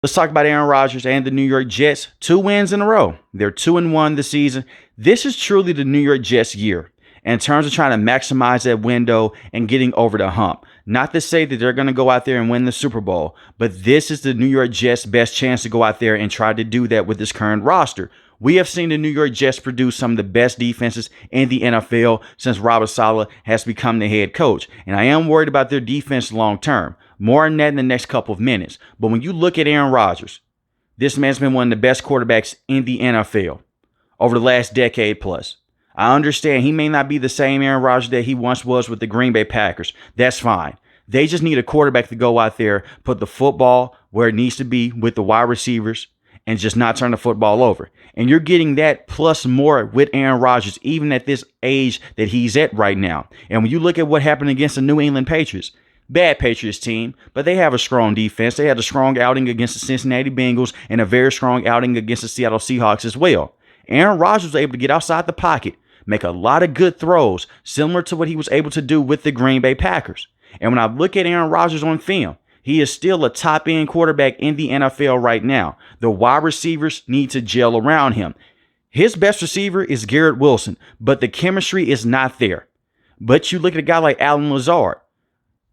Let's talk about Aaron Rodgers and the New York Jets. 2 wins in a row. They're 2-1 this season. This is truly the New York Jets year in terms of trying to maximize that window and getting over the hump. Not to say that they're going to go out there and win the Super Bowl, but this is the New York Jets' best chance to go out there and try to do that with this current roster. We have seen the New York Jets produce some of the best defenses in the NFL since Robert Saleh has become the head coach. And I am worried about their defense long term. More on that in the next couple of minutes. But when you look at Aaron Rodgers, this man's been one of the best quarterbacks in the NFL over the last decade plus. I understand he may not be the same Aaron Rodgers that he once was with the Green Bay Packers. That's fine. They just need a quarterback to go out there, put the football where it needs to be with the wide receivers, and just not turn the football over. And you're getting that plus more with Aaron Rodgers, even at this age that he's at right now. And when you look at what happened against the New England Patriots, bad Patriots team, but they have a strong defense. They had a strong outing against the Cincinnati Bengals and a very strong outing against the Seattle Seahawks as well. Aaron Rodgers was able to get outside the pocket, make a lot of good throws, similar to what he was able to do with the Green Bay Packers. And when I look at Aaron Rodgers on film, he is still a top-end quarterback in the NFL right now. The wide receivers need to gel around him. His best receiver is Garrett Wilson, but the chemistry is not there. But you look at a guy like Allen Lazard.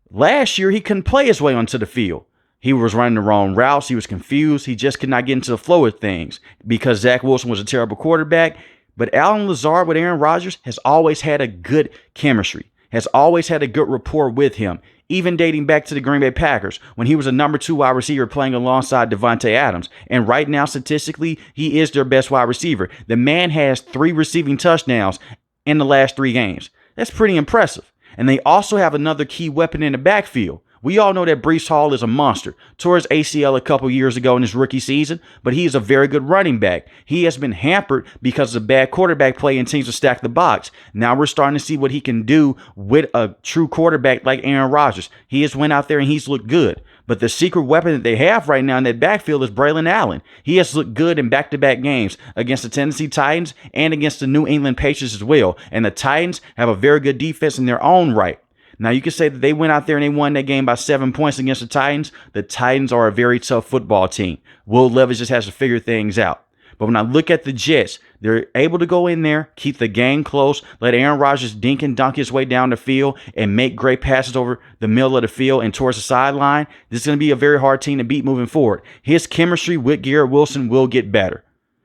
Last year, he couldn't play his way onto the field. He was running the wrong routes. He was confused. He just could not get into the flow of things because Zach Wilson was a terrible quarterback. But Allen Lazard with Aaron Rodgers has always had a good chemistry, has always had a good rapport with him, even dating back to the Green Bay Packers when he was a number 2 wide receiver playing alongside Devontae Adams. And right now, statistically, he is their best wide receiver. The man has 3 receiving touchdowns in the last 3 games. That's pretty impressive. And they also have another key weapon in the backfield. We all know that Breece Hall is a monster. Tore his ACL a couple years ago in his rookie season, but he is a very good running back. He has been hampered because of bad quarterback play and teams to stack the box. Now we're starting to see what he can do with a true quarterback like Aaron Rodgers. He has went out there and he's looked good. But the secret weapon that they have right now in that backfield is Braylon Allen. He has looked good in back-to-back games against the Tennessee Titans and against the New England Patriots as well. And the Titans have a very good defense in their own right. Now, you can say that they went out there and they won that game by 7 points against the Titans. The Titans are a very tough football team. Will Levis just has to figure things out. But when I look at the Jets, they're able to go in there, keep the game close, let Aaron Rodgers dink and dunk his way down the field and make great passes over the middle of the field and towards the sideline. This is going to be a very hard team to beat moving forward. His chemistry with Garrett Wilson will get better.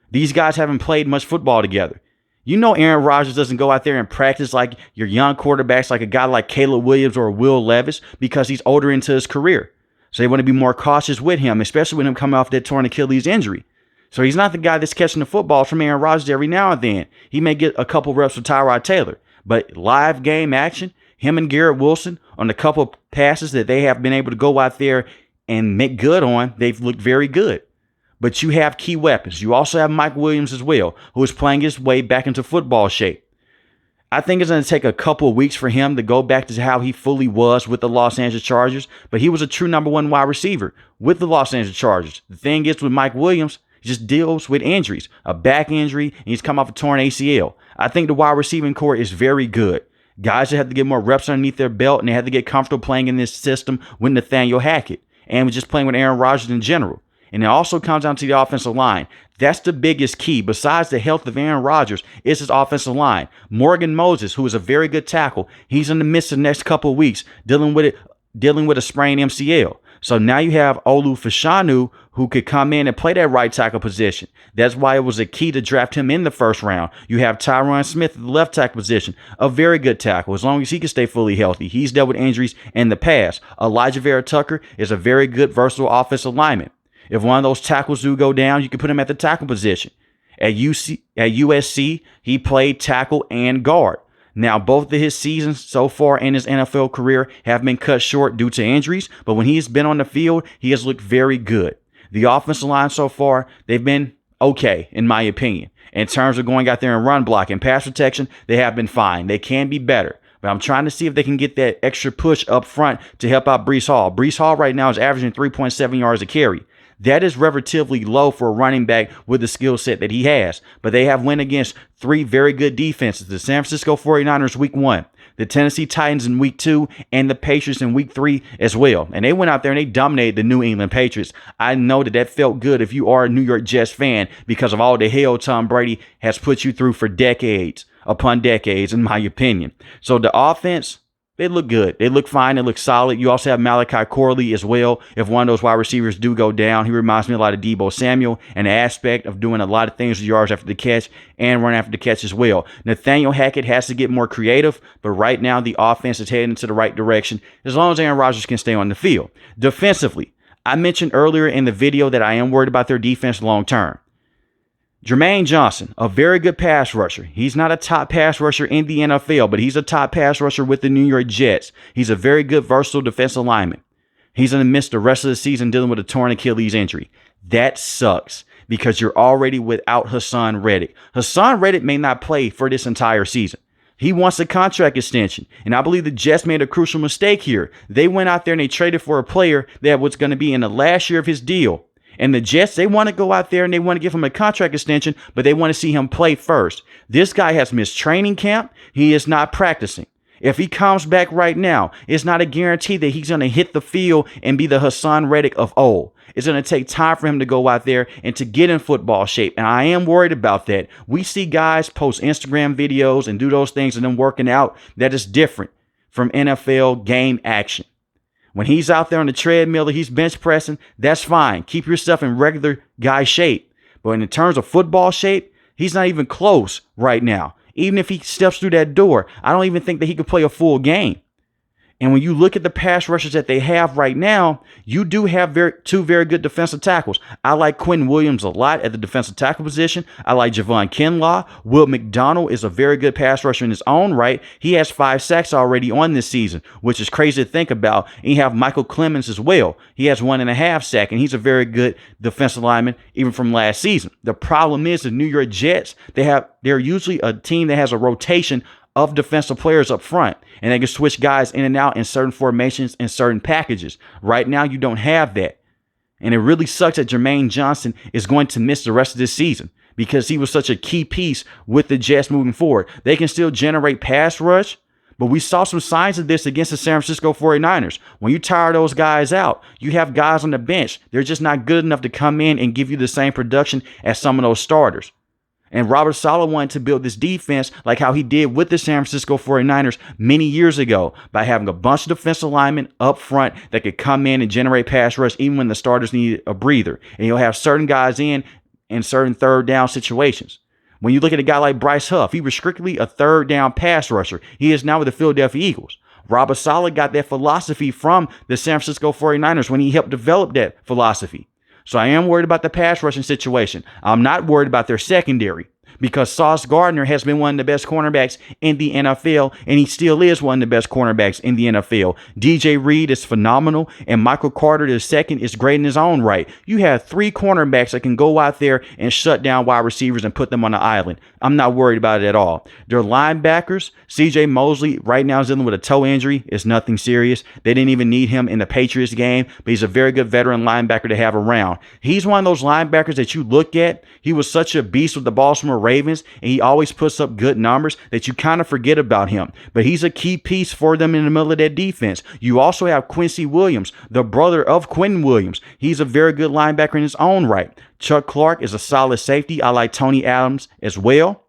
These guys haven't played much football together. You know Aaron Rodgers doesn't go out there and practice like your young quarterbacks, like a guy like Caleb Williams or Will Levis, because he's older into his career. So they want to be more cautious with him, especially with him coming off that torn Achilles injury. So he's not the guy that's catching the football from Aaron Rodgers every now and then. He may get a couple reps with Tyrod Taylor, but live game action, him and Garrett Wilson on a couple of passes that they have been able to go out there and make good on, they've looked very good. But you have key weapons. You also have Mike Williams as well, who is playing his way back into football shape. I think it's going to take a couple of weeks for him to go back to how he fully was with the Los Angeles Chargers, but he was a true number 1 wide receiver with the Los Angeles Chargers. The thing is with Mike Williams, he just deals with injuries, a back injury, and he's come off a torn ACL. I think the wide receiving core is very good. Guys that have to get more reps underneath their belt, and they have to get comfortable playing in this system with Nathaniel Hackett and just playing with Aaron Rodgers in general. And it also comes down to the offensive line. That's the biggest key. Besides the health of Aaron Rodgers, is his offensive line. Morgan Moses, who is a very good tackle, he's in the midst of the next couple of weeks dealing with a sprained MCL. So now you have Olu Fashanu, who could come in and play that right tackle position. That's why it was a key to draft him in the first round. You have Tyron Smith at the left tackle position, a very good tackle, as long as he can stay fully healthy. He's dealt with injuries in the past. Elijah Vera Tucker is a very good, versatile offensive lineman. If one of those tackles do go down, you can put him at the tackle position. At USC, he played tackle and guard. Now, both of his seasons so far in his NFL career have been cut short due to injuries, but when he's been on the field, he has looked very good. The offensive line so far, they've been okay, in my opinion. In terms of going out there and run block and pass protection, they have been fine. They can be better. But I'm trying to see if they can get that extra push up front to help out Breece Hall. Breece Hall right now is averaging 3.7 yards a carry. That is relatively low for a running back with the skill set that he has. But they have went against 3 very good defenses. The San Francisco 49ers week 1, the Tennessee Titans in week 2, and the Patriots in week 3 as well. And they went out there and they dominated the New England Patriots. I know that felt good if you are a New York Jets fan because of all the hell Tom Brady has put you through for decades upon decades, in my opinion. So the offense, they look good. They look fine. They look solid. You also have Malachi Corley as well. If one of those wide receivers do go down, he reminds me a lot of Deebo Samuel, and the aspect of doing a lot of things with yards after the catch and run after the catch as well. Nathaniel Hackett has to get more creative, but right now the offense is heading into the right direction as long as Aaron Rodgers can stay on the field. Defensively, I mentioned earlier in the video that I am worried about their defense long term. Jermaine Johnson, a very good pass rusher. He's not a top pass rusher in the NFL, but he's a top pass rusher with the New York Jets. He's a very good versatile defensive lineman. He's going to miss the rest of the season dealing with a torn Achilles injury. That sucks because you're already without Hassan Reddick. Hassan Reddick may not play for this entire season. He wants a contract extension, and I believe the Jets made a crucial mistake here. They went out there and they traded for a player that was going to be in the last year of his deal. And the Jets, they want to go out there and they want to give him a contract extension, but they want to see him play first. This guy has missed training camp. He is not practicing. If he comes back right now, it's not a guarantee that he's going to hit the field and be the Hassan Reddick of old. It's going to take time for him to go out there and to get in football shape. And I am worried about that. We see guys post Instagram videos and do those things and them working out. That is different from NFL game action. When he's out there on the treadmill or he's bench pressing, that's fine. Keep yourself in regular guy shape. But in terms of football shape, he's not even close right now. Even if he steps through that door, I don't even think that he could play a full game. And when you look at the pass rushers that they have right now, you do have two very good defensive tackles. I like Quinn Williams a lot at the defensive tackle position. I like Javon Kinlaw. Will McDonald is a very good pass rusher in his own right. He has 5 sacks already on this season, which is crazy to think about. And you have Michael Clemens as well. He has 1.5 sacks, and he's a very good defensive lineman even from last season. The problem is the New York Jets, they're usually a team that has a rotation of defensive players up front, and they can switch guys in and out in certain formations and certain packages. Right now, you don't have that. And it really sucks that Jermaine Johnson is going to miss the rest of this season because he was such a key piece with the Jets moving forward. They can still generate pass rush, but we saw some signs of this against the San Francisco 49ers. When you tire those guys out, you have guys on the bench. They're just not good enough to come in and give you the same production as some of those starters. And Robert Saleh wanted to build this defense like how he did with the San Francisco 49ers many years ago by having a bunch of defensive linemen up front that could come in and generate pass rush even when the starters need a breather. And you'll have certain guys in certain third down situations. When you look at a guy like Bryce Huff, he was strictly a third down pass rusher. He is now with the Philadelphia Eagles. Robert Saleh got that philosophy from the San Francisco 49ers when he helped develop that philosophy. So I am worried about the pass rushing situation. I'm not worried about their secondary because Sauce Gardner has been one of the best cornerbacks in the NFL, and he still is one of the best cornerbacks in the NFL. DJ Reed is phenomenal, and Michael Carter II is great in his own right. You have 3 cornerbacks that can go out there and shut down wide receivers and put them on the island. I'm not worried about it at all. Their linebackers, CJ Mosley right now is dealing with a toe injury. It's nothing serious. They didn't even need him in the Patriots game, but he's a very good veteran linebacker to have around. He's one of those linebackers that you look at. He was such a beast with the Baltimore Ravens, and he always puts up good numbers that you kind of forget about him. But he's a key piece for them in the middle of that defense. You also have Quincy Williams, the brother of Quinn Williams. He's a very good linebacker in his own right. Chuck Clark is a solid safety. I like Tony Adams as well.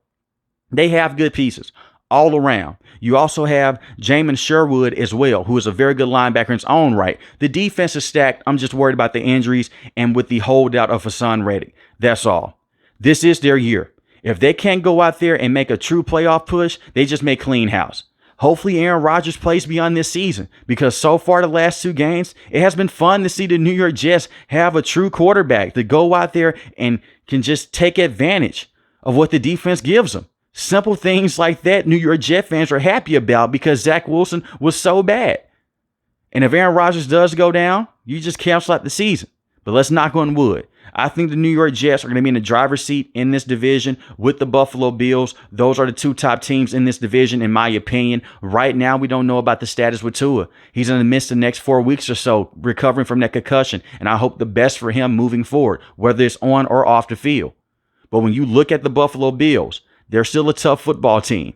They have good pieces all around. You also have Jamin Sherwood as well, who is a very good linebacker in his own right. The defense is stacked. I'm just worried about the injuries and with the holdout of Hassan Reddick. That's all. This is their year. If they can't go out there and make a true playoff push, they just make clean house. Hopefully Aaron Rodgers plays beyond this season because so far the last 2 games, it has been fun to see the New York Jets have a true quarterback to go out there and can just take advantage of what the defense gives them. Simple things like that New York Jet fans are happy about because Zach Wilson was so bad. And if Aaron Rodgers does go down, you just cancel out the season. But let's knock on wood. I think the New York Jets are going to be in the driver's seat in this division with the Buffalo Bills. Those are the 2 top teams in this division, in my opinion. Right now, we don't know about the status with Tua. He's going to miss the next 4 weeks or so recovering from that concussion, and I hope the best for him moving forward, whether it's on or off the field. But when you look at the Buffalo Bills, they're still a tough football team.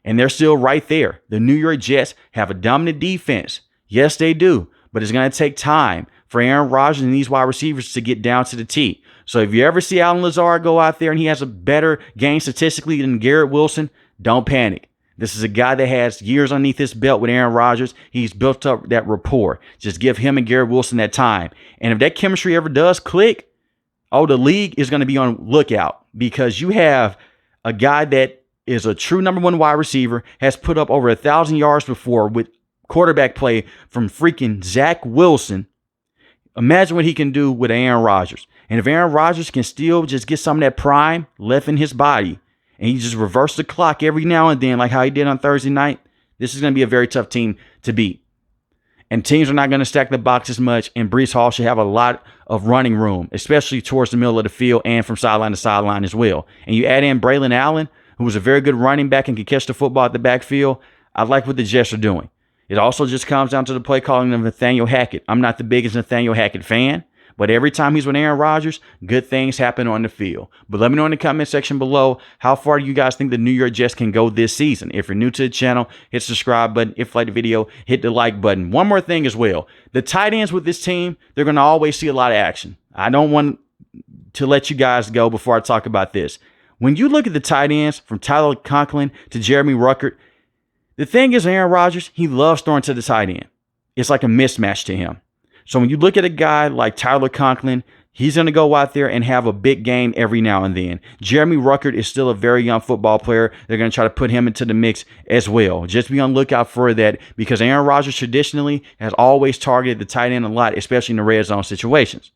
And they're still right there. The New York Jets have a dominant defense. Yes, they do. But it's going to take time for Aaron Rodgers and these wide receivers to get down to the T. So if you ever see Allen Lazard go out there and he has a better game statistically than Garrett Wilson, don't panic. This is a guy that has years underneath his belt with Aaron Rodgers. He's built up that rapport. Just give him and Garrett Wilson that time. And if that chemistry ever does click, the league is going to be on lookout, because you have a guy that is a true number one wide receiver, has put up over 1,000 yards before with quarterback play from freaking Zach Wilson. Imagine what he can do with Aaron Rodgers. And if Aaron Rodgers can still just get some of that prime left in his body, and he just reverse the clock every now and then like how he did on Thursday night, this is going to be a very tough team to beat. And teams are not going to stack the box as much, and Breece Hall should have a lot of running room, especially towards the middle of the field and from sideline to sideline as well. And you add in Braylon Allen, who was a very good running back and can catch the football at the backfield. I like what the Jets are doing. It also just comes down to the play calling of Nathaniel Hackett. I'm not the biggest Nathaniel Hackett fan, but every time he's with Aaron Rodgers, good things happen on the field. But let me know in the comment section below, how far do you guys think the New York Jets can go this season? If you're new to the channel, hit the subscribe button. If you like the video, hit the like button. One more thing as well. The tight ends with this team, they're going to always see a lot of action. I don't want to let you guys go before I talk about this. When you look at the tight ends from Tyler Conklin to Jeremy Ruckert, the thing is, Aaron Rodgers, he loves throwing to the tight end. It's like a mismatch to him. So when you look at a guy like Tyler Conklin, he's going to go out there and have a big game every now and then. Jeremy Ruckert is still a very young football player. They're going to try to put him into the mix as well. Just be on the lookout for that, because Aaron Rodgers traditionally has always targeted the tight end a lot, especially in the red zone situations.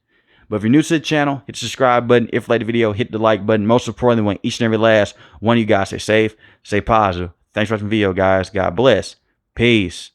But if you're new to the channel, hit the subscribe button. If you like the video, hit the like button. Most importantly, we want each and every last one of you guys stay safe, stay positive. Thanks for watching the video, guys. God bless. Peace.